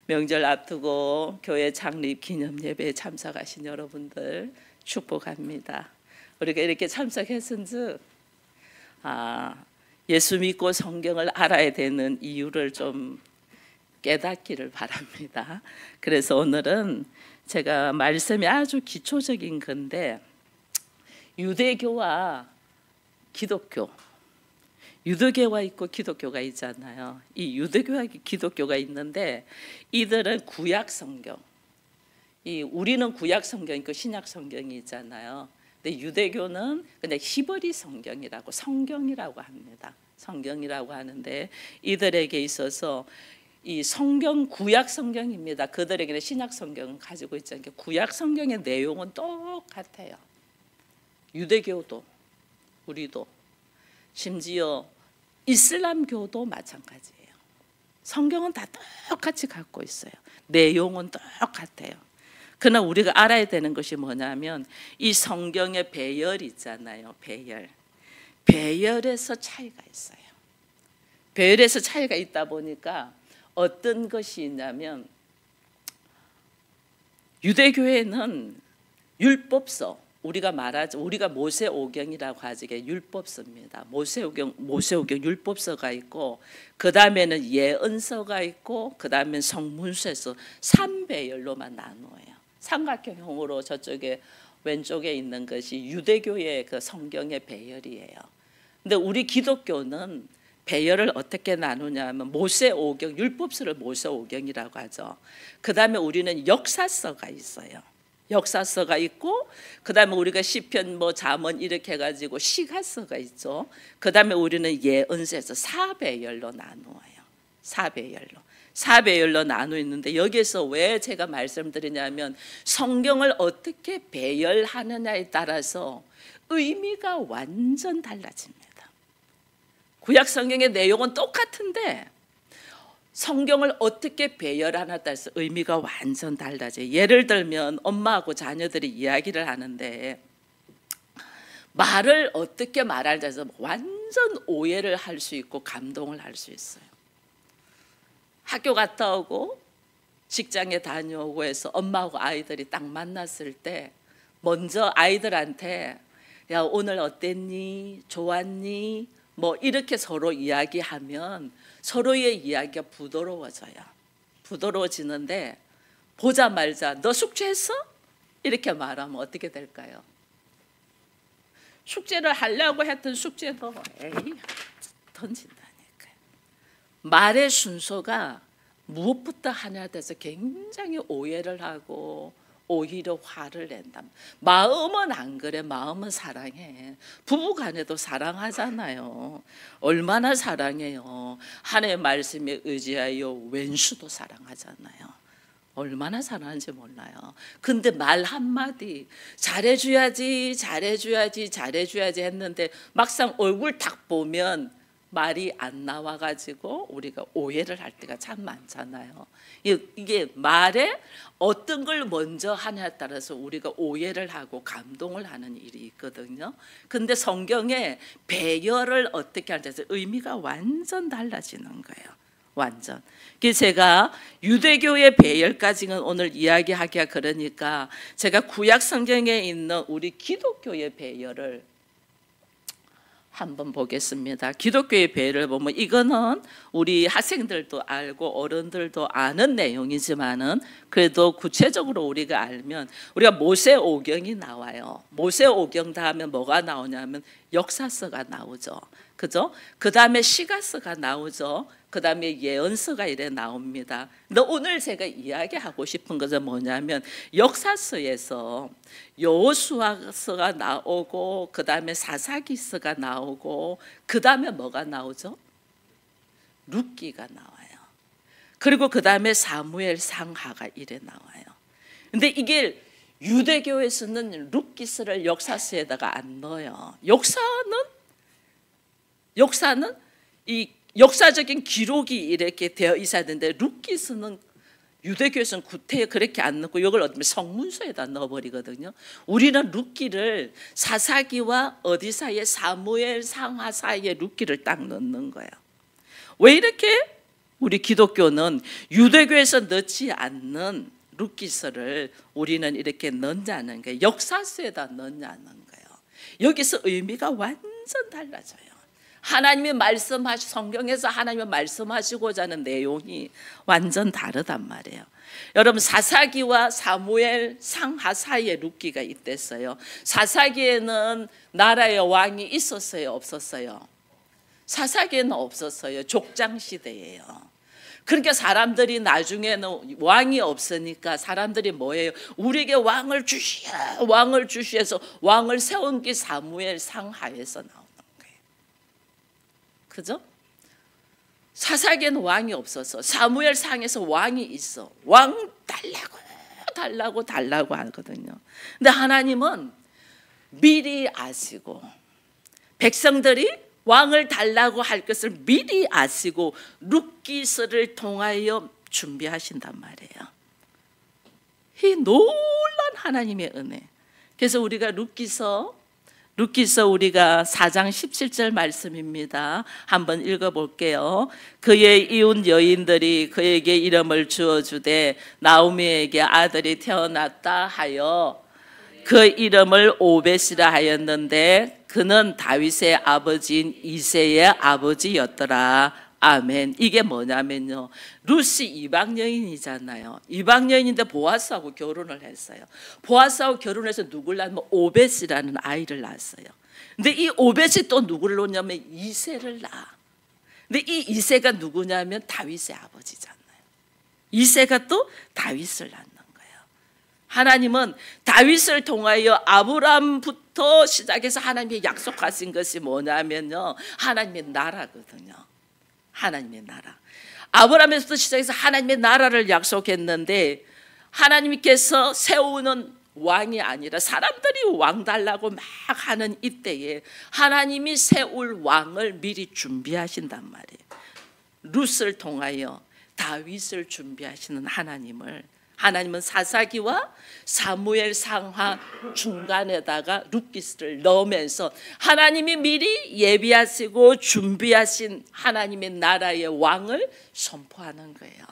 명절 앞두고 교회 창립 기념 예배에 참석하신 여러분들 축복합니다. 우리가 이렇게 참석했은즉 예수 믿고 성경을 알아야 되는 이유를 좀 깨닫기를 바랍니다. 그래서 오늘은 제가 말씀이 아주 기초적인 건데, 유대교와 기독교, 유대교가 있고 기독교가 있잖아요. 이 유대교와 기독교가 있는데 이들은 구약 성경, 우리는 구약 성경 있고 신약 성경이 있잖아요. 근데 유대교는 그냥 히브리 성경이라고, 성경이라고 합니다. 성경이라고 하는데 이들에게 있어서 이 성경, 구약 성경입니다. 그들에게는 신약 성경은 가지고 있지 않게 구약 성경의 내용은 똑같아요. 유대교도 우리도, 심지어 이슬람교도 마찬가지예요. 성경은 다 똑같이 갖고 있어요. 내용은 똑같아요. 그러나 우리가 알아야 되는 것이 뭐냐면 이 성경의 배열 있잖아요. 배열에서 차이가 있어요. 배열에서 차이가 있다 보니까 어떤 것이 있냐면, 유대교회는 율법서, 우리가 모세오경이라고 하지, 이게 율법서입니다. 모세오경 율법서가 있고, 그 다음에는 예언서가 있고, 그 다음에 성문서에서 3배열로만 나누어요. 삼각형으로 저쪽에 왼쪽에 있는 것이 유대교의 그 성경의 배열이에요. 근데 우리 기독교는 배열을 어떻게 나누냐면 모세오경, 율법서를 모세오경이라고 하죠. 그 다음에 우리는 역사서가 있어요. 역사서가 있고, 그 다음에 우리가 시편, 잠언 이렇게 해가지고 시가서가 있죠. 그 다음에 우리는 예언서에서 4배열로 나누어요. 4배열로 나누어 있는데, 여기서 왜 제가 말씀드리냐면 성경을 어떻게 배열하느냐에 따라서 의미가 완전 달라집니다. 구약 성경의 내용은 똑같은데 성경을 어떻게 배열하느냐에 따라서 의미가 완전 달라져요. 예를 들면 엄마하고 자녀들이 이야기를 하는데 말을 어떻게 말하는지 해서 완전 오해를 할 수 있고 감동을 할 수 있어요. 학교 갔다 오고 직장에 다녀오고 해서 엄마하고 아이들이 딱 만났을 때 먼저 아이들한테 야, 오늘 어땠니? 좋았니? 이렇게 서로 이야기하면 서로의 이야기가 부드러워지는데, 보자마자 너 숙제했어? 이렇게 말하면 어떻게 될까요? 숙제를 하려고 했던 숙제도 던진다니까요. 말의 순서가 무엇부터 하냐에 대해서 굉장히 오해를 하고 오히려 화를 낸다. 마음은 안 그래. 마음은 사랑해. 부부간에도 사랑하잖아요. 얼마나 사랑해요. 하나님의 말씀에 의지하여 왼수도 사랑하잖아요. 얼마나 사랑하는지 몰라요. 근데 말 한마디 잘해줘야지 했는데 막상 얼굴 딱 보면 말이 안 나와가지고 우리가 오해를 할 때가 참 많잖아요. 이게 말에 어떤 걸 먼저 하냐에 따라서 우리가 오해를 하고 감동을 하는 일이 있거든요. 근데 성경의 배열을 어떻게 하냐에 따라서 의미가 완전 달라지는 거예요. 완전. 그래서 제가 유대교의 배열까지는 오늘 이야기하기가 그러니까 제가 구약 성경에 있는 우리 기독교의 배열을 한번 보겠습니다. 기독교의 배열을 보면 이거는 우리 학생들도 알고 어른들도 아는 내용이지만은 그래도 구체적으로 우리가 알면, 우리가 모세오경이 나와요. 모세오경 다음에 뭐가 나오냐면 역사서가 나오죠. 그죠? 그 다음에 시가서가 나오죠. 그 다음에 예언서가 이래 나옵니다. 근데 오늘 제가 이야기하고 싶은 것은 뭐냐면 역사서에서 여호수아서가 나오고, 그 다음에 사사기서가 나오고, 그 다음에 뭐가 나오죠? 룻기가 나와요. 그리고 그 다음에 사무엘 상하가 이래 나와요. 근데 이게 유대교에서는 룻기서를 역사서에다가 안 넣어요. 역사는 이 역사적인 기록이 이렇게 되어 있어야 되는데 룻기서는 유대교에서는 구태에 그렇게 안 넣고 이걸 어쩌면 성문서에다 넣어버리거든요. 우리는 룻기를 사사기와 어디 사이에 사무엘 상하 사이에 룻기를 딱 넣는 거예요. 왜 이렇게 우리 기독교는 유대교에서 넣지 않는 룻기서를 우리는 이렇게 넣냐는 거예요. 역사서에다 넣냐는 거예요. 여기서 의미가 완전 달라져요. 하나님이 성경에서 하나님이 말씀하시고자 하는 내용이 완전 다르단 말이에요. 여러분, 사사기와 사무엘 상하 사이에 룻기가 있댔어요. 사사기에는 나라의 왕이 있었어요, 없었어요? 사사기에는 없었어요. 족장 시대예요. 그러니까 사람들이 나중에는 왕이 없으니까 사람들이 뭐예요? 우리에게 왕을 주시오, 왕을 주시해서 왕을 세운 게 사무엘 상하에서 나오는 거예요. 그죠? 사사기에는 왕이 없어서 사무엘 상에서 왕이 있어. 왕 달라고 하거든요. 근데 하나님은 미리 아시고 백성들이 왕을 달라고 할 것을 미리 아시고 룻기서를 통하여 준비하신단 말이에요. 이 놀란 하나님의 은혜. 그래서 우리가 룻기서 우리가 4장 17절 말씀입니다. 한번 읽어볼게요. 그의 이웃 여인들이 그에게 이름을 주어주되 나오미에게 아들이 태어났다 하여 그 이름을 오벳이라 하였는데 그는 다윗의 아버지인 이새의 아버지였더라. 아멘. 이게 뭐냐면요, 룻이 이방 여인이잖아요. 이방 여인인데 보아스하고 결혼을 했어요. 보아스하고 결혼해서 누굴 낳으면 오벳이라는 아이를 낳았어요. 근데 이 오벳이 또 누구를 낳냐면 이새를 낳아. 근데 이 이새가 누구냐면 다윗의 아버지잖아요. 이새가 또 다윗을 낳는 거예요. 하나님은 다윗을 통하여 아브람부터 시작해서 하나님이 약속하신 것이 뭐냐면요, 하나님의 나라거든요. 하나님의 나라. 아브라함에서부터 시작해서 하나님의 나라를 약속했는데 하나님께서 세우는 왕이 아니라 사람들이 왕 달라고 막 하는 이때에 하나님이 세울 왕을 미리 준비하신단 말이에요. 룻을 통하여 다윗을 준비하시는 하나님은 사사기와 사무엘 상하 중간에다가 룻기서를 넣으면서 하나님이 미리 예비하시고 준비하신 하나님의 나라의 왕을 선포하는 거예요.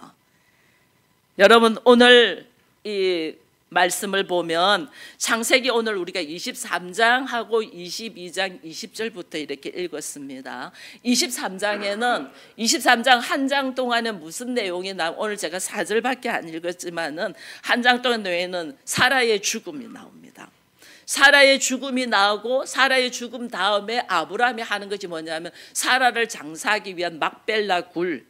여러분, 오늘 이 말씀을 보면 창세기 오늘 우리가 23장하고 22장 20절부터 이렇게 읽었습니다. 23장 한 장 동안에 무슨 내용이 오늘 제가 4절밖에 안 읽었지만은 한 장 동안 외에는 사라의 죽음이 나옵니다. 사라의 죽음이 나오고 사라의 죽음 다음에 아브라함이 하는 것이 뭐냐면 사라를 장사하기 위한 막벨라 굴,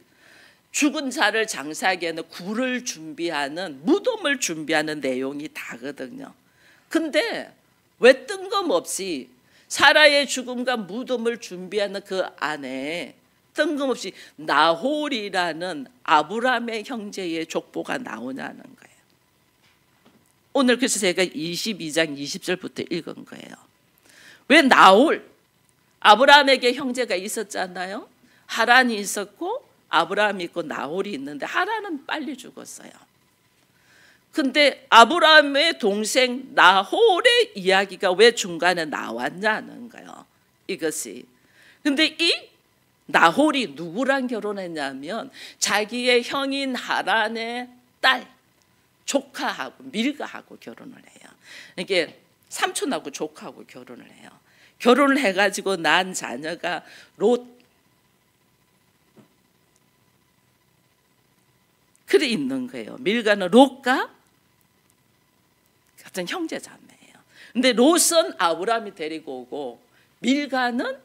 죽은 자를 장사하기 위한 굴을 준비하는, 무덤을 준비하는 내용이 다거든요. 근데 왜 뜬금없이 사라의 죽음과 무덤을 준비하는 그 안에 뜬금없이 나홀이라는 아브라함의 형제의 족보가 나오냐는 거예요. 오늘 그래서 제가 22장 20절부터 읽은 거예요. 왜 나홀? 아브라함에게 형제가 있었잖아요. 하란이 있었고 아브라함이 있고 나홀이 있는데 하란은 빨리 죽었어요. 근데 아브라함의 동생 나홀의 이야기가 왜 중간에 나왔냐는 거예요. 이것이. 근데 이 나홀이 누구랑 결혼했냐면 자기의 형인 하란의 딸, 조카하고 밀가하고 결혼을 해요. 이게 삼촌하고 조카하고 결혼을 해요. 결혼을 해가지고 난 자녀가 롯. 그래 있는 거예요. 밀가는 롯과 같은 형제자매예요. 근데 롯은 아브라함이 데리고 오고 밀가는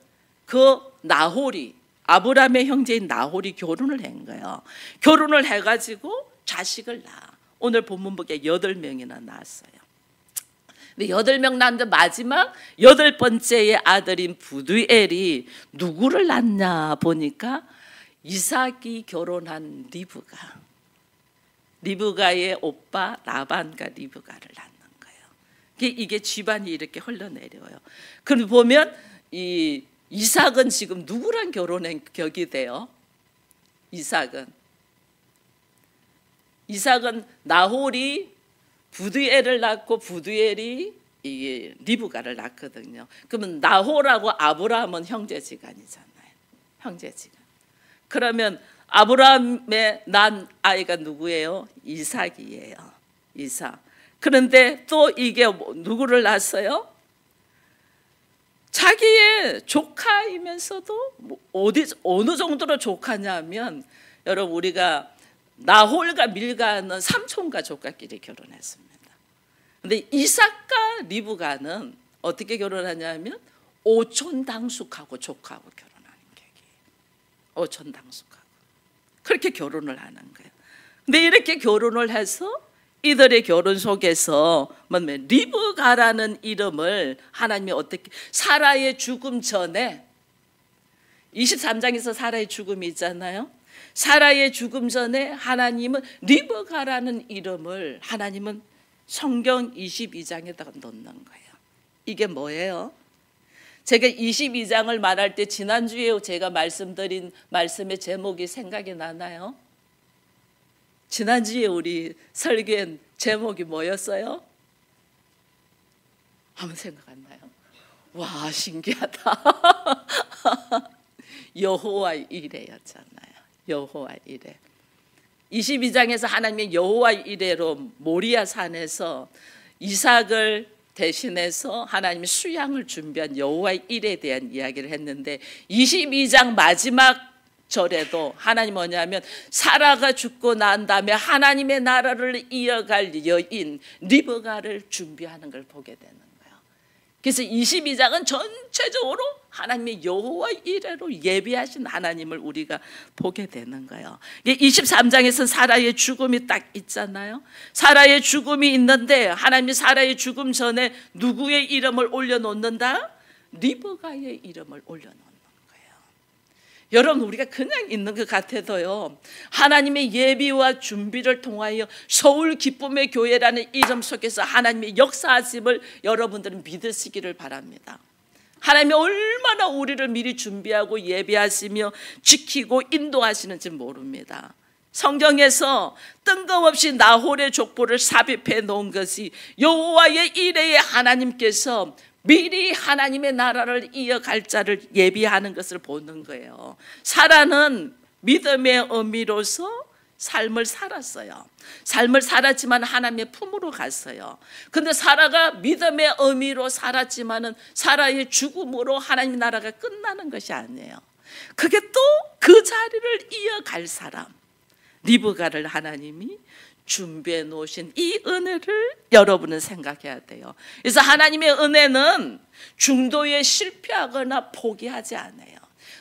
그 나홀이, 아브라함의 형제인 나홀이 결혼을 한 거예요. 결혼을 해가지고 자식을 낳아. 오늘 본문 보기에 8명이나 낳았어요. 근데 8명 낳는데 마지막 8번째의 아들인 부두엘이 누구를 낳냐 보니까 이삭이 결혼한 리브가의 오빠 라반과 리브가를 낳는 거예요. 이게 집안이 이렇게 흘러내려요. 그럼 보면 이 이삭은 지금 누구랑 결혼한 격이 돼요? 이삭은 나홀이 부두엘을 낳고 부두엘이 이게 리브가를 낳거든요. 그러면 나홀하고 아브라함은 형제지간이잖아요. 형제지간. 그러면 아브라함의 난 아이가 누구예요? 이삭이에요. 이삭. 그런데 또 이게 누구를 낳았어요? 자기의 조카이면서도 어느 정도로 조카냐면, 여러분, 우리가 나홀과 밀가는 삼촌과 조카끼리 결혼했습니다. 근데 이삭과 리브가는 어떻게 결혼하냐면 오촌 당숙하고 조카하고 결혼하는 격이에요. 오촌 당숙하고 그렇게 결혼을 하는 거예요. 근데 이렇게 결혼을 해서 이들의 결혼 속에서 리브가라는 이름을 하나님이 어떻게, 사라의 죽음 전에 23장에서 사라의 죽음이 있잖아요. 사라의 죽음 전에 하나님은 리브가라는 이름을 하나님은 성경 22장에다가 넣는 거예요. 이게 뭐예요? 제가 22장을 말할 때 지난주에 제가 말씀드린 말씀의 제목이 생각이 나나요? 지난주에 우리 설교한 제목이 뭐였어요? 아무 생각 안 나요? 와, 신기하다. 여호와 이레였잖아요. 여호와 이레. 22장에서 하나님의 여호와 이레로 모리아 산에서 이삭을 대신해서 하나님이 수양을 준비한 여호와 이레에 대한 이야기를 했는데, 22장 마지막 절에도 하나님 뭐냐면 사라가 죽고 난 다음에 하나님의 나라를 이어갈 여인 리브가를 준비하는 걸 보게 되는 거예요. 그래서 22장은 전체적으로 하나님의 여호와 이레로 예비하신 하나님을 우리가 보게 되는 거예요. 23장에서는 사라의 죽음이 딱 있잖아요. 사라의 죽음이 있는데 하나님이 사라의 죽음 전에 누구의 이름을 올려놓는다? 리브가의 이름을 올려놓는다. 여러분, 우리가 그냥 있는 것 같아도요, 하나님의 예비와 준비를 통하여 서울 기쁨의 교회라는 이름 속에서 하나님의 역사하심을 여러분들은 믿으시기를 바랍니다. 하나님이 얼마나 우리를 미리 준비하고 예비하시며 지키고 인도하시는지 모릅니다. 성경에서 뜬금없이 나홀의 족보를 삽입해 놓은 것이 여호와의 이레의 하나님께서 미리 하나님의 나라를 이어갈 자를 예비하는 것을 보는 거예요. 사라는 믿음의 의미로서 삶을 살았어요. 삶을 살았지만 하나님의 품으로 갔어요. 근데 사라가 믿음의 의미로 살았지만은 사라의 죽음으로 하나님의 나라가 끝나는 것이 아니에요. 그게 또 그 자리를 이어갈 사람, 리브가를 하나님이 준비해 놓으신 이 은혜를 여러분은 생각해야 돼요. 그래서 하나님의 은혜는 중도에 실패하거나 포기하지 않아요.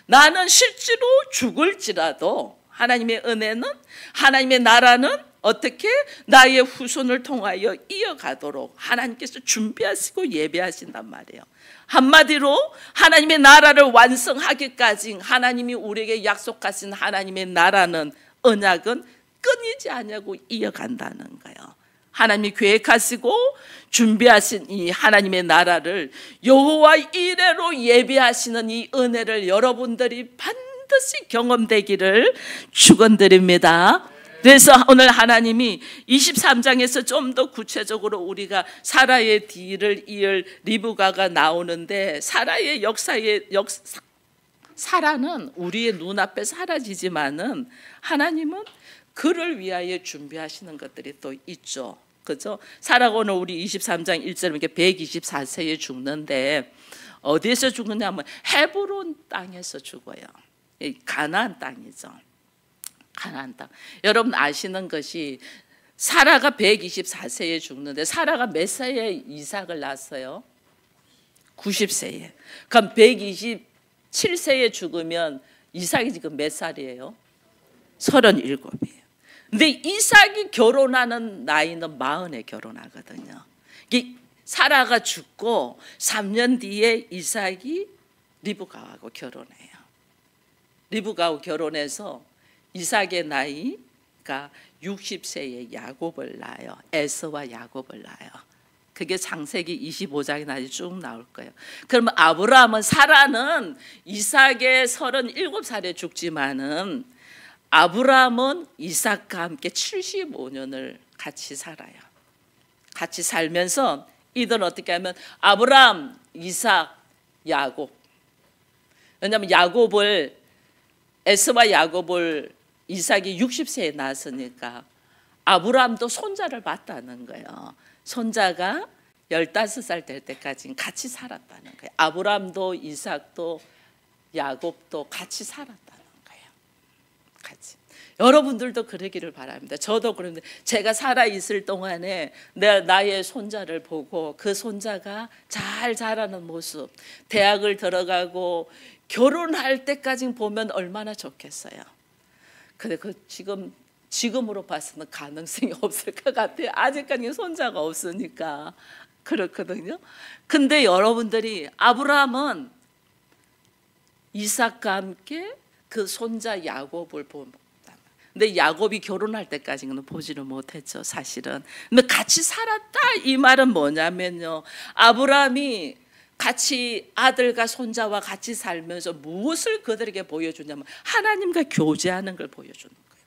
나는 실제로 죽을지라도 하나님의 은혜는, 하나님의 나라는 어떻게 나의 후손을 통하여 이어가도록 하나님께서 준비하시고 예배하신단 말이에요. 한마디로 하나님의 나라를 완성하기까지 하나님이 우리에게 약속하신 하나님의 나라는, 언약은 끊이지 않냐고 이어간다는 거예요. 하나님이 계획하시고 준비하신 이 하나님의 나라를 여호와 이레로 예비하시는 이 은혜를 여러분들이 반드시 경험되기를 축원드립니다. 그래서 오늘 하나님이 23장에서 좀 더 구체적으로 우리가 사라의 뒤를 이을 리브가가 나오는데, 사라의 사라는 우리의 눈앞에 사라지지만은 하나님은 그를 위하여 준비하시는 것들이 또 있죠. 그죠? 사라가 오늘 우리 23장 1절에 이렇게 124세에 죽는데, 어디에서 죽느냐면 헤브론 땅에서 죽어요. 가나안 땅이죠. 가나안 땅. 여러분 아시는 것이 사라가 124세에 죽는데, 사라가 몇 세에 이삭을 낳았어요? 90세에. 그럼 127세에 죽으면 이삭이 지금 몇 살이에요? 37이에요. 근데 이삭이 결혼하는 나이는 40에 결혼하거든요. 사라가 죽고 3년 뒤에 이삭이 리브가하고 결혼해요. 리브가하고 결혼해서 이삭의 나이가 60세에 야곱을 낳아요. 에서와 야곱을 낳아요. 그게 창세기 25장에 나중에 쭉 나올 거예요. 그러면 아브라함은, 사라는 이삭의 37살에 죽지만은 아브라함은 이삭과 함께 75년을 같이 살아요. 같이 살면서 이들은 어떻게 하면 아브라함, 이삭, 야곱. 왜냐하면 야곱을, 에서와 야곱을 이삭이 60세에 낳았으니까 아브라함도 손자를 봤다는 거예요. 손자가 15살 될 때까지 같이 살았다는 거예요. 아브라함도 이삭도 야곱도 같이 살았다는 거예요. 같이. 여러분들도 그러기를 바랍니다. 저도 그런데 제가 살아있을 동안에 나의 손자를 보고 그 손자가 잘 자라는 모습, 대학을 들어가고 결혼할 때까지 보면 얼마나 좋겠어요. 근데 지금으로 봐서는 가능성이 없을 것 같아요. 아직까지 손자가 없으니까 그렇거든요. 근데 여러분들이 아브라함은 이삭과 함께 그 손자 야곱을 봅니다. 근데 야곱이 결혼할 때까지는 보지를 못했죠, 사실은. 근데 같이 살았다 이 말은 뭐냐면요, 아브라함이 같이 아들과 손자와 같이 살면서 무엇을 그들에게 보여주냐면 하나님과 교제하는 걸 보여주는 거예요.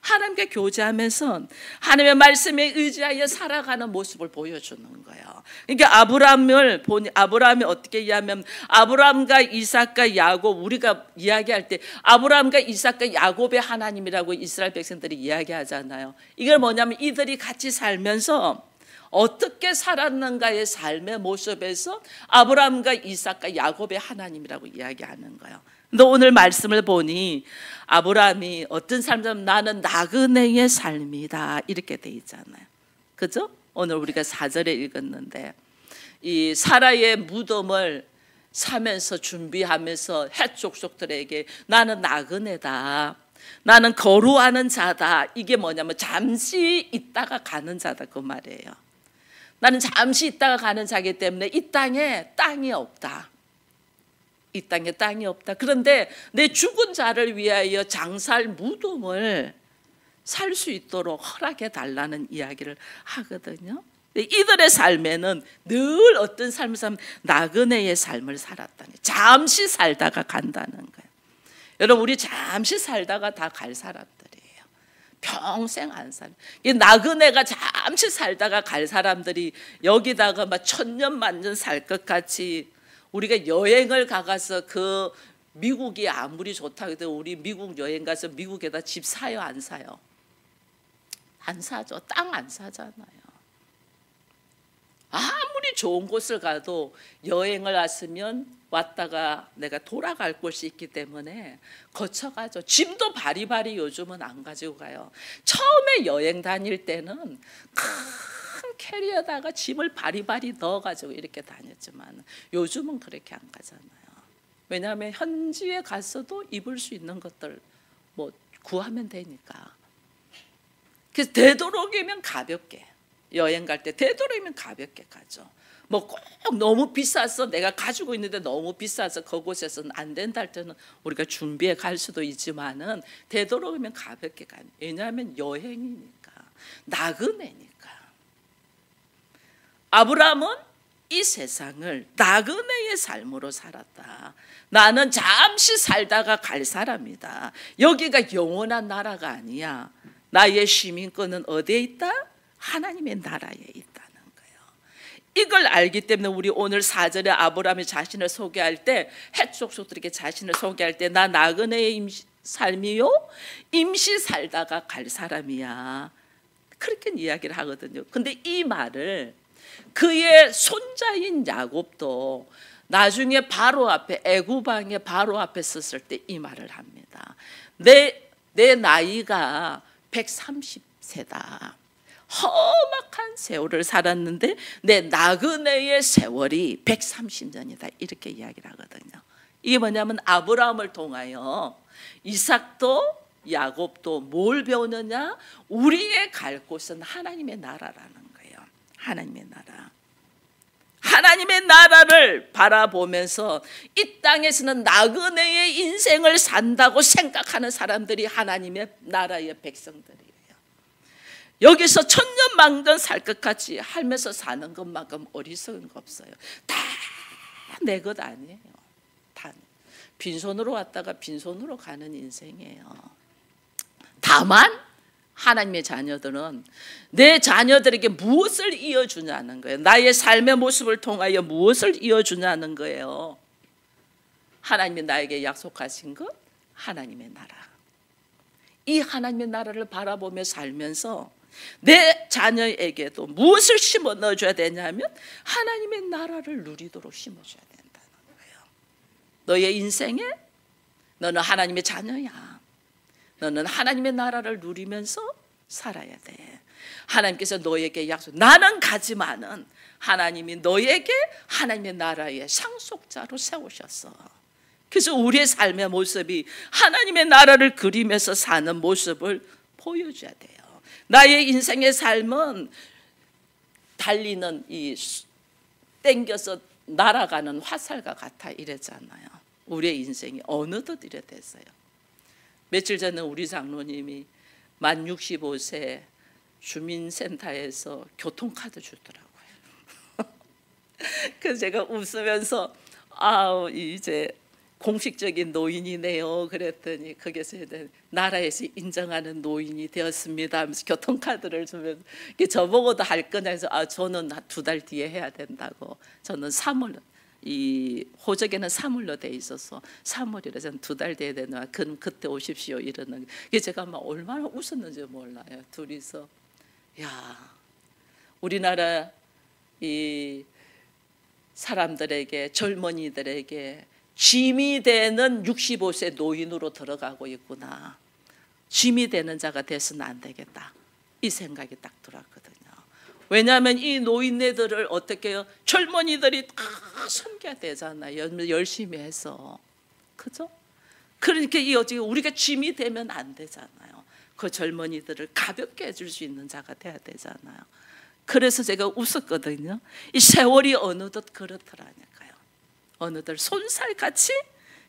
하나님과 교제하면서 하나님의 말씀에 의지하여 살아가는 모습을 보여주는 거예요. 그러니까 아브라함이 어떻게 이해하면 아브라함과 이삭과 야곱, 우리가 이야기할 때 아브라함과 이삭과 야곱의 하나님이라고 이스라엘 백성들이 이야기하잖아요. 이걸 뭐냐면 이들이 같이 살면서 어떻게 살았는가의 삶의 모습에서 아브라함과 이삭과 야곱의 하나님이라고 이야기하는 거예요. 근데 오늘 말씀을 보니 아브라함이 어떤 삶이냐면 나는 나그네의 삶이다 이렇게 돼 있잖아요. 그죠? 오늘 우리가 4절에 읽었는데 이 사라의 무덤을 사면서 준비하면서 헷 족속들에게 나는 나그네다, 나는 거루하는 자다, 이게 뭐냐면 잠시 있다가 가는 자다 그 말이에요. 나는 잠시 있다가 가는 자이기 때문에 이 땅에 땅이 없다. 이 땅에 땅이 없다. 그런데 내 죽은 자를 위하여 장사할 무덤을 살 수 있도록 허락해 달라는 이야기를 하거든요. 이들의 삶에는 늘 어떤 삶을 살면 나그네의 삶을 살았다니, 잠시 살다가 간다는 거예요. 여러분, 우리 잠시 살다가 다 갈 사람들이에요. 평생 안 살. 이 나그네가 잠시 살다가 갈 사람들이 여기다가 막 천년 만년 살 것 같이 우리가 여행을 가서 그 미국이 아무리 좋다고 해도 우리 미국 여행 가서 미국에다 집 사요, 안 사요? 안 사죠. 땅 안 사잖아요. 아무리 좋은 곳을 가도 여행을 왔으면 왔다가 내가 돌아갈 곳이 있기 때문에 거쳐가죠. 짐도 바리바리 요즘은 안 가지고 가요. 처음에 여행 다닐 때는 큰 캐리어다가 짐을 바리바리 넣어가지고 이렇게 다녔지만 요즘은 그렇게 안 가잖아요. 왜냐하면 현지에 갔어도 입을 수 있는 것들 뭐 구하면 되니까. 그래서 되도록이면 가볍게 여행 갈 때 되도록이면 가볍게 가죠. 뭐 꼭 너무 비싸서 내가 가지고 있는데 너무 비싸서 그곳에서는 안 된다 할 때는 우리가 준비해 갈 수도 있지만은 되도록이면 가볍게 가요. 왜냐하면 여행이니까, 나그네니까. 아브라함은 이 세상을 나그네의 삶으로 살았다. 나는 잠시 살다가 갈 사람이다. 여기가 영원한 나라가 아니야. 나의 시민권은 어디에 있다? 하나님의 나라에 있다는 거예요. 이걸 알기 때문에 우리 오늘 4절에 아브라함이 자신을 소개할 때, 헷 족속들에게 자신을 소개할 때 나 나그네의 삶이요 임시 살다가 갈 사람이야, 그렇게 이야기를 하거든요. 근데 이 말을 그의 손자인 야곱도 나중에 바로 앞에 애굽 왕의 바로 앞에 섰을 때 이 말을 합니다. 내 나이가 130세다. 험악한 세월을 살았는데 내 나그네의 세월이 130년이다. 이렇게 이야기를 하거든요. 이게 뭐냐면 아브라함을 통하여 이삭도 야곱도 뭘 배우느냐? 우리의 갈 곳은 하나님의 나라라는 거예요. 하나님의 나라. 하나님의 나라를 바라보면서 이 땅에서는 나그네의 인생을 산다고 생각하는 사람들이 하나님의 나라의 백성들이에요. 여기서 천년만년 살 것 같이 하면서 사는 것만큼 어리석은 거 없어요. 다 내 것 아니에요. 다 빈손으로 왔다가 빈손으로 가는 인생이에요. 다만 하나님의 자녀들은 내 자녀들에게 무엇을 이어주냐는 거예요. 나의 삶의 모습을 통하여 무엇을 이어주냐는 거예요. 하나님이 나에게 약속하신 것, 하나님의 나라. 이 하나님의 나라를 바라보며 살면서 내 자녀에게도 무엇을 심어 넣어줘야 되냐면 하나님의 나라를 누리도록 심어줘야 된다는 거예요. 너의 인생에 너는 하나님의 자녀야. 너는 하나님의 나라를 누리면서 살아야 돼. 하나님께서 너에게 약속, 나는 가지만은 하나님이 너에게 하나님의 나라의 상속자로 세우셨어. 그래서 우리의 삶의 모습이 하나님의 나라를 그리면서 사는 모습을 보여줘야 돼요. 나의 인생의 삶은 달리는 이 땡겨서 날아가는 화살과 같아 이랬잖아요. 우리의 인생이 어느덧 이래 됐어요. 며칠 전에 우리 장로님이 만 65세 주민센터에서 교통카드 주더라고요. 그래서 제가 웃으면서 이제 공식적인 노인이네요 그랬더니 거기서 나라에서 인정하는 노인이 되었습니다 하면서 교통카드를 주면 저보고도 할 거냐 해서 저는 2달 뒤에 해야 된다고. 저는 3월 이 호적에는 3월로 돼 있어서 3월이라 저는 2달 뒤에 되나 그럼 그때 오십시오 이러는 게 제가 막 얼마나 웃었는지 몰라요. 둘이서 야 우리나라 이 사람들에게 젊은이들에게 짐이 되는 65세 노인으로 들어가고 있구나. 짐이 되는 자가 돼서는 안 되겠다. 이 생각이 딱 들었거든요. 왜냐하면 이 노인네들을 어떻게 해요? 젊은이들이 다 섬겨야 되잖아요. 열심히 해서. 그죠? 그러니까 어떻게 우리가 짐이 되면 안 되잖아요. 그 젊은이들을 가볍게 해줄 수 있는 자가 돼야 되잖아요. 그래서 제가 웃었거든요. 이 세월이 어느덧 그렇더라니까요. 어느덧 손살같이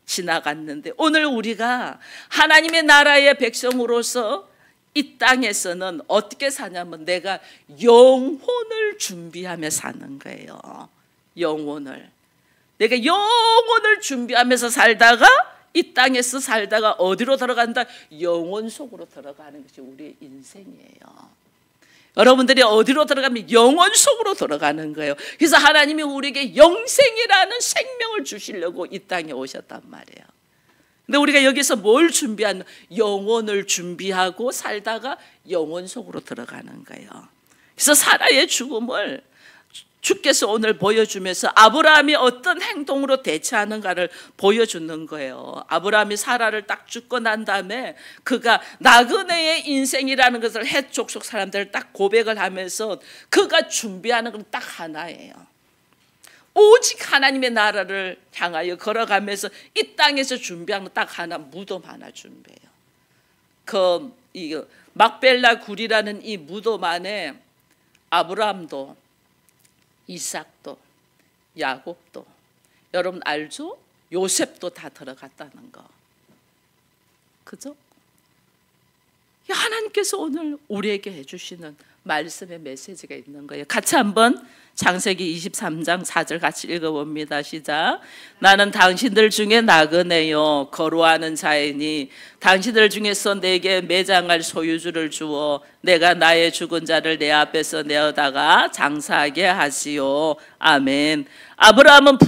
지나갔는데 오늘 우리가 하나님의 나라의 백성으로서 이 땅에서는 어떻게 사냐면 내가 영혼을 준비하며 사는 거예요. 영혼을. 내가 영혼을 준비하면서 살다가 이 땅에서 살다가 어디로 들어간다? 영혼 속으로 들어가는 것이 우리의 인생이에요. 여러분들이 어디로 들어가면 영혼 속으로 들어가는 거예요. 그래서 하나님이 우리에게 영생이라는 생명을 주시려고 이 땅에 오셨단 말이에요. 근데 우리가 여기서 뭘 준비하는? 영혼을 준비하고 살다가 영혼 속으로 들어가는 거예요. 그래서 사라의 죽음을 주께서 오늘 보여주면서 아브라함이 어떤 행동으로 대처하는가를 보여주는 거예요. 아브라함이 사라를 딱 죽고 난 다음에 그가 나그네의 인생이라는 것을 헷 족속 사람들을 딱 고백을 하면서 그가 준비하는 건 딱 하나예요. 오직 하나님의 나라를 향하여 걸어가면서 이 땅에서 준비한 건 딱 하나, 무덤 하나 준비해요. 이 막벨라 굴이라는 이 무덤 안에 아브라함도 이삭도 야곱도 여러분 알죠? 요셉도 다 들어갔다는 거. 그죠? 하나님께서 오늘 우리에게 해주시는 말씀의 메시지가 있는 거예요. 같이 한번 창세기 23장 4절 같이 읽어봅니다. 시작. 나는 당신들 중에 나그네요 거루하는 자이니 당신들 중에서 내게 매장할 소유주를 주어 내가 나의 죽은 자를 내 앞에서 내어다가 장사하게 하시오. 아멘. 아브라함은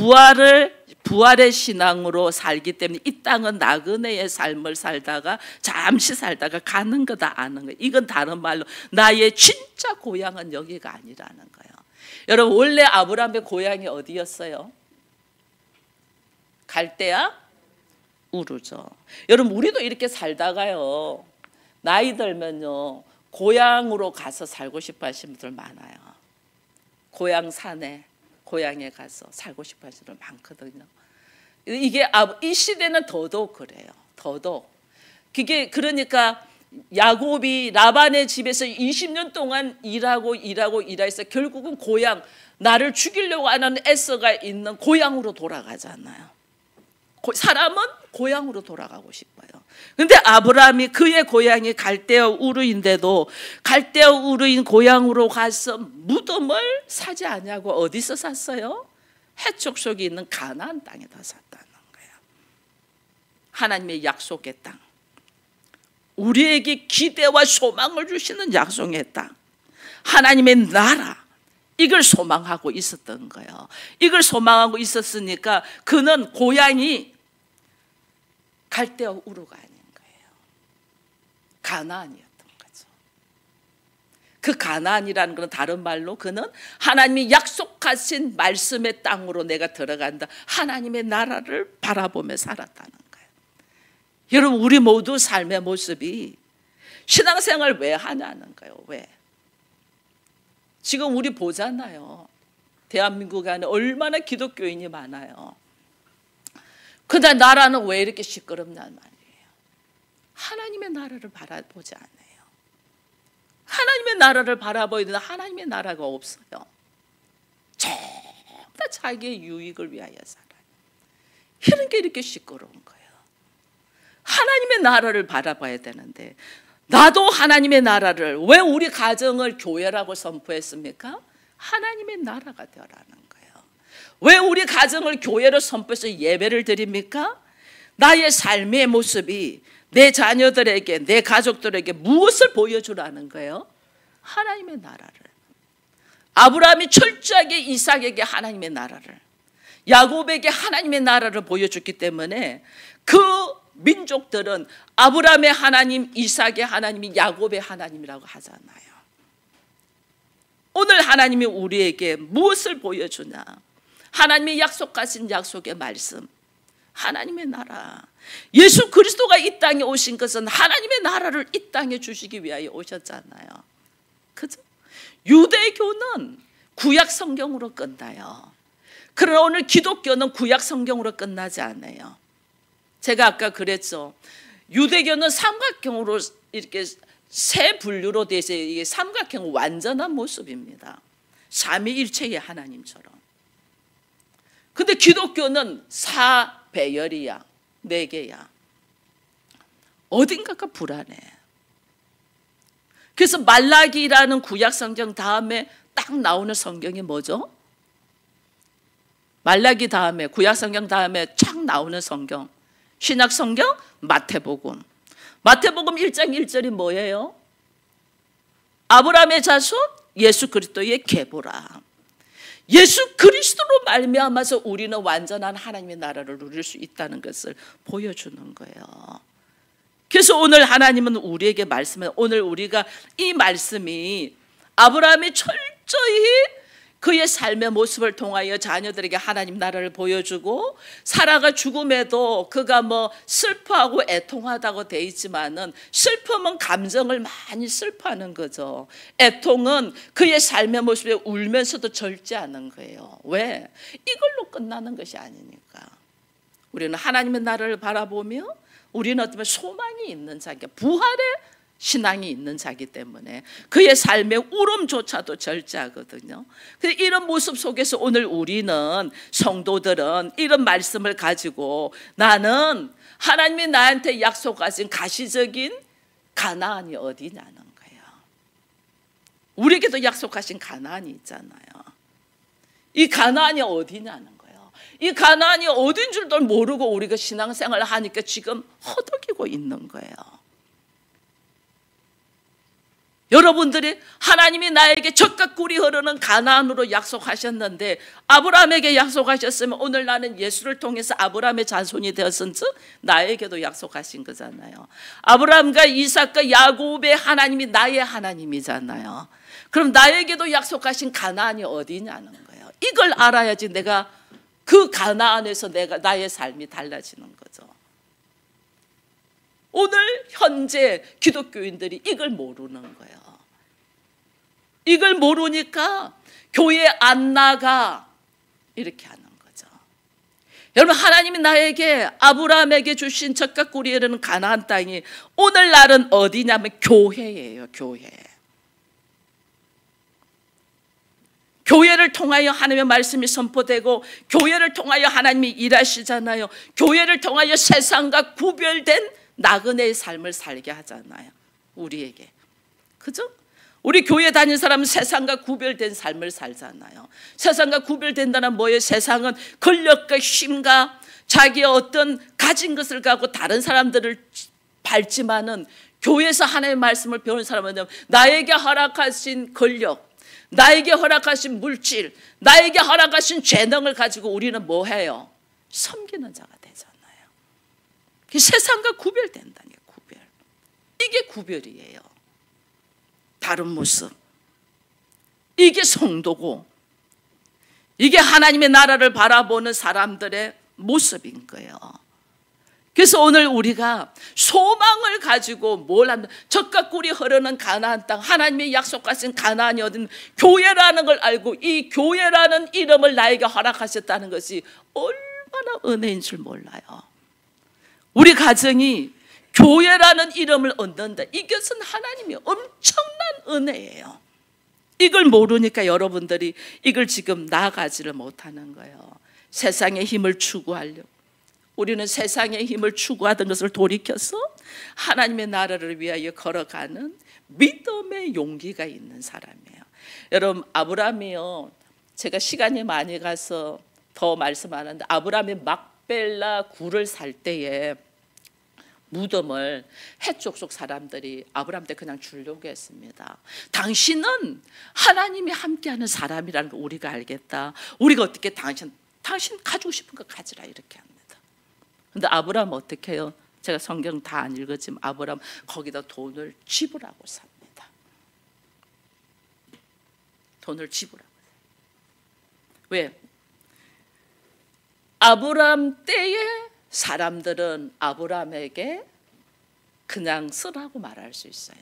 부활의 신앙으로 살기 때문에 이 땅은 나그네의 삶을 살다가 잠시 살다가 가는 거다 아는 거예요. 이건 다른 말로 나의 진짜 고향은 여기가 아니라는 거예요. 여러분 원래 아브라함의 고향이 어디였어요? 갈대아? 우르죠. 여러분 우리도 이렇게 살다가요 나이 들면요 고향으로 가서 살고 싶어 하시는 분들 많아요. 고향 산에 고향에 가서 살고 싶어 하시는 분들 많거든요. 이게 이 시대는 더더욱 그래요. 더더욱. 그게 그러니까 야곱이 라반의 집에서 20년 동안 일하고 일해서 결국은 고향, 나를 죽이려고 하는 에서가 있는 고향으로 돌아가잖아요. 사람은 고향으로 돌아가고 싶어요. 그런데 아브라함이 그의 고향이 갈대아 우르인데도 갈대아 우르인 고향으로 가서 무덤을 사지 않냐고 어디서 샀어요? 해족속에 있는 가나안 땅에다 샀다는 거예요. 하나님의 약속의 땅, 우리에게 기대와 소망을 주시는 약속의 땅, 하나님의 나라, 이걸 소망하고 있었던 거예요. 이걸 소망하고 있었으니까 그는 고향이 갈대아 우르가 아닌 거예요. 가나안이었던 거죠. 그 가나안이라는 것은 다른 말로 그는 하나님이 약속하신 말씀의 땅으로 내가 들어간다, 하나님의 나라를 바라보며 살았다는 거예요. 여러분, 우리 모두 삶의 모습이 신앙생활 왜 하냐는 거예요. 왜? 지금 우리 보잖아요. 대한민국 안에 얼마나 기독교인이 많아요. 근데 나라는 왜 이렇게 시끄럽냐는 말이에요. 하나님의 나라를 바라보지 않아요. 하나님의 나라를 바라보이는데 하나님의 나라가 없어요. 전부 다 자기의 유익을 위하여 살아요. 이런 게 이렇게 시끄러운 거예요. 하나님의 나라를 바라봐야 되는데, 나도 하나님의 나라를, 왜 우리 가정을 교회라고 선포했습니까? 하나님의 나라가 되어라는 거예요. 왜 우리 가정을 교회로 선포해서 예배를 드립니까? 나의 삶의 모습이 내 자녀들에게, 내 가족들에게 무엇을 보여주라는 거예요? 하나님의 나라를. 아브라함이 철저하게 이삭에게 하나님의 나라를, 야곱에게 하나님의 나라를 보여줬기 때문에 그 민족들은 아브라함의 하나님, 이삭의 하나님이 야곱의 하나님이라고 하잖아요. 오늘 하나님이 우리에게 무엇을 보여주냐? 하나님이 약속하신 약속의 말씀, 하나님의 나라. 예수 그리스도가 이 땅에 오신 것은 하나님의 나라를 이 땅에 주시기 위하여 오셨잖아요. 그죠? 유대교는 구약 성경으로 끝나요. 그러나 오늘 기독교는 구약 성경으로 끝나지 않아요. 제가 아까 그랬죠. 유대교는 삼각형으로 이렇게 세 분류로 돼서 이게 삼각형 완전한 모습입니다. 삼위일체의 하나님처럼. 근데 기독교는 사배열이야, 네 개야. 어딘가가 불안해. 그래서 말라기라는 구약 성경 다음에 딱 나오는 성경이 뭐죠? 말라기 다음에, 구약 성경 다음에 쫙 나오는 성경, 신약 성경 마태복음. 마태복음 1장 1절이 뭐예요? 아브라함의 자손 예수 그리스도의 계보라. 예수 그리스도로 말미암아서 우리는 완전한 하나님의 나라를 누릴 수 있다는 것을 보여주는 거예요. 그래서 오늘 하나님은 우리에게 말씀해, 오늘 우리가 이 말씀이 아브라함이 철저히 그의 삶의 모습을 통하여 자녀들에게 하나님 나라를 보여주고, 사라가 죽음에도 그가 뭐 슬퍼하고 애통하다고 돼 있지만은, 슬픔은 감정을 많이 슬퍼하는 거죠. 애통은 그의 삶의 모습에 울면서도 절제하는 거예요. 왜? 이걸로 끝나는 것이 아니니까. 우리는 하나님의 나라를 바라보며 우리는 어쩌면 소망이 있는 자기, 부활의 신앙이 있는 자기 때문에 그의 삶의 울음조차도 절제하거든요. 이런 모습 속에서 오늘 우리는, 성도들은 이런 말씀을 가지고, 나는 하나님이 나한테 약속하신 가시적인 가나안이 어디냐는 거예요. 우리에게도 약속하신 가나안이 있잖아요. 이 가나안이 어디냐는 거예요. 이 가나안이 어딘 줄도 모르고 우리가 신앙생활을 하니까 지금 허덕이고 있는 거예요. 여러분들이 하나님이 나에게 젖과 꿀이 흐르는 가나안으로 약속하셨는데, 아브라함에게 약속하셨으면 오늘 나는 예수를 통해서 아브라함의 자손이 되었은즉 나에게도 약속하신 거잖아요. 아브라함과 이삭과 야곱의 하나님이 나의 하나님이잖아요. 그럼 나에게도 약속하신 가나안이 어디냐는 거예요. 이걸 알아야지 내가 그 가나안에서 나의 삶이 달라지는 거죠. 오늘 현재 기독교인들이 이걸 모르는 거예요. 이걸 모르니까 교회 안 나가, 이렇게 하는 거죠. 여러분, 하나님이 나에게, 아브라함에게 주신 젖과 꿀이 흐르는 가나안 땅이 오늘날은 어디냐면 교회예요. 교회. 교회를 통하여 하나님의 말씀이 선포되고, 교회를 통하여 하나님이 일하시잖아요. 교회를 통하여 세상과 구별된 나그네의 삶을 살게 하잖아요. 우리에게. 그죠? 우리 교회 다니는 사람은 세상과 구별된 삶을 살잖아요. 세상과 구별된다는 뭐예요? 세상은 권력과 힘과 자기의 어떤 가진 것을 갖고 다른 사람들을 밟지만은, 교회에서 하나님의 말씀을 배우는 사람은 나에게 허락하신 권력, 나에게 허락하신 물질, 나에게 허락하신 재능을 가지고 우리는 뭐 해요? 섬기는 자가 되잖아요. 세상과 구별된다니까, 구별. 이게 구별이에요. 다른 모습. 이게 성도고 이게 하나님의 나라를 바라보는 사람들의 모습인 거예요. 그래서 오늘 우리가 소망을 가지고 뭘 한다. 젖과 꿀이 흐르는 가나안 땅, 하나님의 약속하신 가나안이 어딘 교회라는 걸 알고 이 교회라는 이름을 나에게 허락하셨다는 것이 얼마나 은혜인 줄 몰라요. 우리 가정이 교회라는 이름을 얻는다. 이것은 하나님의 엄청난 은혜예요. 이걸 모르니까 여러분들이 이걸 지금 나아가지를 못하는 거예요. 세상의 힘을 추구하려고. 우리는 세상의 힘을 추구하던 것을 돌이켜서 하나님의 나라를 위하여 걸어가는 믿음의 용기가 있는 사람이에요. 여러분, 아브라함이요, 제가 시간이 많이 가서 더 말씀 안 하는데 아브라함이 막벨라 굴을 살 때에 무덤을 해쪽 속 사람들이 아브라함한테 그냥 주려고 했습니다. 당신은 하나님이 함께하는 사람이라는 걸 우리가 알겠다. 우리가 어떻게 당신 가지고 싶은 거 가지라 이렇게 합니다. 근데 아브라함 어떻게 해요? 제가 성경 다 안 읽었지만 아브라함 거기다 돈을 지불하고 삽니다. 돈을 지불하고. 왜? 아브라함 때에 사람들은 아브라함에게 그냥 쓰라고 말할 수 있어요.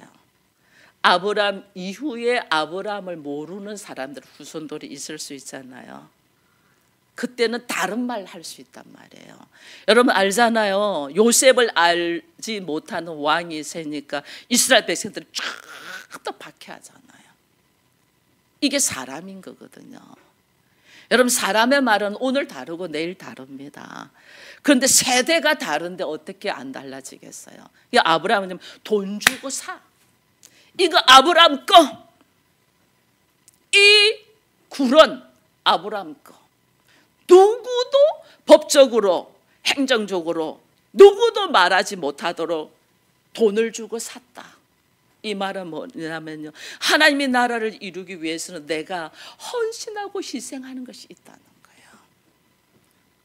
아브라함 이후에 아브라함을 모르는 사람들, 후손들이 있을 수 있잖아요. 그때는 다른 말 할 수 있단 말이에요. 여러분 알잖아요. 요셉을 알지 못하는 왕이 있으니까 이스라엘 백성들이 쫙 다 박해하잖아요. 이게 사람인 거거든요. 여러분 사람의 말은 오늘 다르고 내일 다릅니다. 그런데 세대가 다른데 어떻게 안 달라지겠어요? 이 아브라함은 돈 주고 사. 이거 아브라함 거. 이 굴은 아브라함 거. 누구도 법적으로 행정적으로 누구도 말하지 못하도록 돈을 주고 샀다. 이 말은 뭐냐면요, 하나님의 나라를 이루기 위해서는 내가 헌신하고 희생하는 것이 있다는 거예요.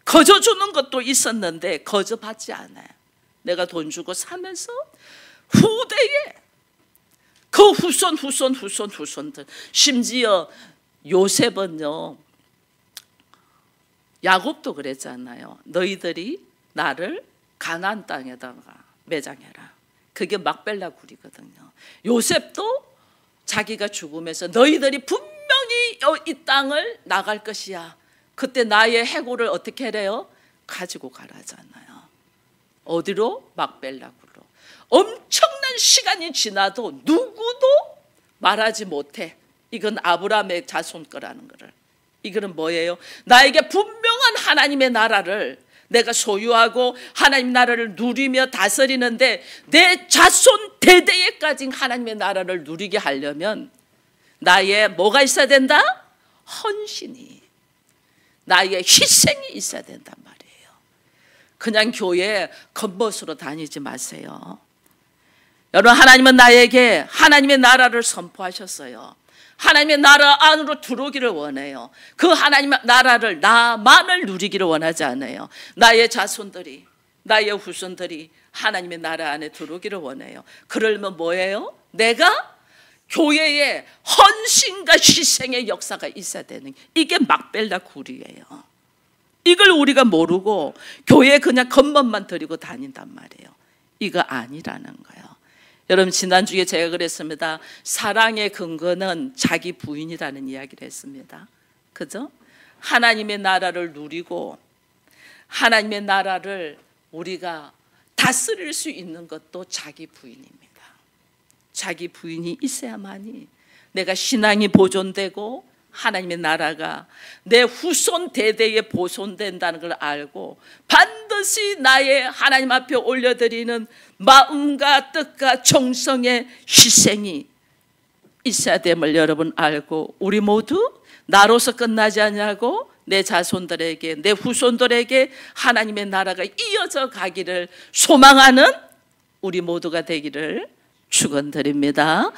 거저 주는 것도 있었는데 거저 받지 않아요. 내가 돈 주고 사면서 후대에 그 후손들, 심지어 요셉은요, 야곱도 그랬잖아요. 너희들이 나를 가나안 땅에다가 매장해라. 그게 막벨라 굴이거든요. 요셉도 자기가 죽으면서 너희들이 분명히 이 땅을 나갈 것이야. 그때 나의 해골을 어떻게 해래요? 가지고 가라잖아요. 어디로? 막벨라 굴로. 엄청난 시간이 지나도 누구도 말하지 못해. 이건 아브라함의 자손 거라는 거를. 이거는 뭐예요? 나에게 분명한 하나님의 나라를 내가 소유하고 하나님 나라를 누리며 다스리는데 내 자손 대대에까지 하나님의 나라를 누리게 하려면 나의 뭐가 있어야 된다? 헌신이, 나의 희생이 있어야 된단 말이에요. 그냥 교회 겉멋으로 다니지 마세요. 여러분, 하나님은 나에게 하나님의 나라를 선포하셨어요. 하나님의 나라 안으로 들어오기를 원해요. 그 하나님의 나라를 나만을 누리기를 원하지 않아요. 나의 자손들이, 나의 후손들이 하나님의 나라 안에 들어오기를 원해요. 그러면 뭐예요? 내가 교회에 헌신과 희생의 역사가 있어야 되는, 이게 막벨라 굴이에요. 이걸 우리가 모르고 교회에 그냥 겉멋만 들이고 다닌단 말이에요. 이거 아니라는 거예요. 여러분, 지난주에 제가 그랬습니다. 사랑의 근거는 자기 부인이라는 이야기를 했습니다. 그죠? 하나님의 나라를 누리고 하나님의 나라를 우리가 다스릴 수 있는 것도 자기 부인입니다. 자기 부인이 있어야만이 내가 신앙이 보존되고 하나님의 나라가 내 후손 대대에 보존된다는 걸 알고 반드시 나의 하나님 앞에 올려드리는 마음과 뜻과 정성의 희생이 있어야 됨을 여러분 알고, 우리 모두 나로서 끝나지 않냐고 내 자손들에게, 내 후손들에게 하나님의 나라가 이어져 가기를 소망하는 우리 모두가 되기를 축원드립니다.